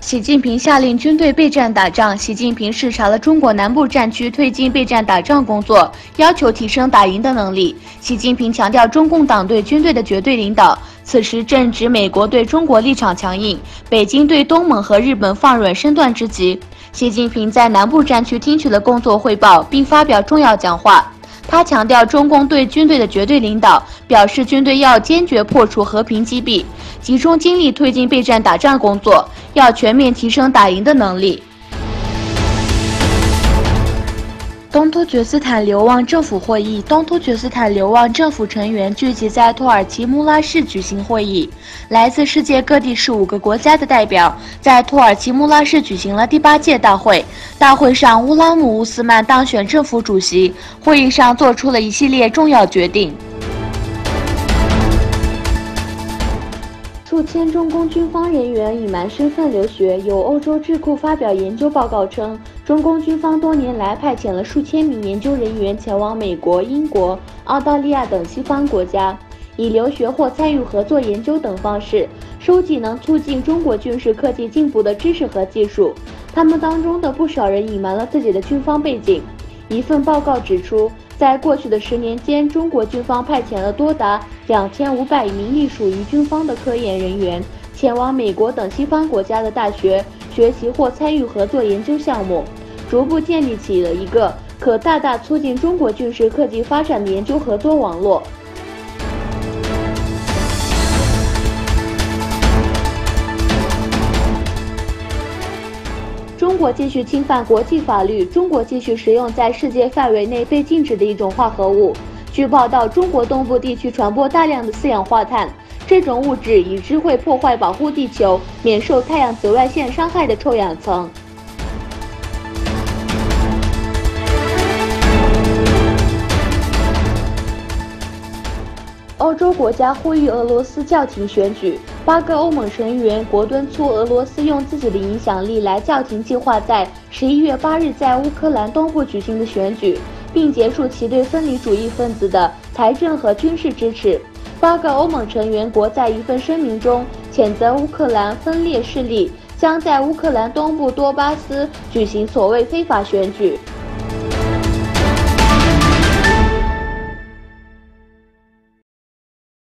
习近平下令军队备战打仗。习近平视察了中国南部战区推进备战打仗工作，要求提升打赢的能力。习近平强调中共党对军队的绝对领导。此时正值美国对中国立场强硬，北京对东盟和日本放软身段之际。习近平在南部战区听取了工作汇报，并发表重要讲话。他强调中共对军队的绝对领导，表示军队要坚决破除和平击毙，集中精力推进备战打仗工作，要全面提升打赢的能力。东突厥斯坦流亡政府会议，东突厥斯坦流亡政府成员聚集在土耳其穆拉市举行会议。来自世界各地15个国家的代表在土耳其穆拉市举行了第8届大会。大会上，乌拉姆乌斯曼当选政府主席。会议上做出了一系列重要决定。数千中共军方人员隐瞒身份留学。有欧洲智库发表研究报告称，中共军方多年来派遣了数千名研究人员前往美国、英国、澳大利亚等西方国家，以留学或参与合作研究等方式收集能促进中国军事科技进步的知识和技术。他们当中的不少人隐瞒了自己的军方背景。一份报告指出，在过去的10年间，中国军方派遣了多达2500名隶属于军方的科研人员前往美国等西方国家的大学学习或参与合作研究项目，逐步建立起了一个可大大促进中国军事科技发展的研究合作网络。中国继续侵犯国际法律，中国继续使用在世界范围内被禁止的一种化合物。据报道，中国东部地区传播大量的4氧化碳，这种物质已知会破坏保护地球免受太阳紫外线伤害的臭氧层。欧洲国家呼吁俄罗斯叫停选举。8个欧盟成员国敦促俄罗斯用自己的影响力来叫停计划在11月8日在乌克兰东部举行的选举，并结束其对分离主义分子的财政和军事支持。8个欧盟成员国在一份声明中谴责乌克兰分裂势力将在乌克兰东部多巴斯举行所谓非法选举。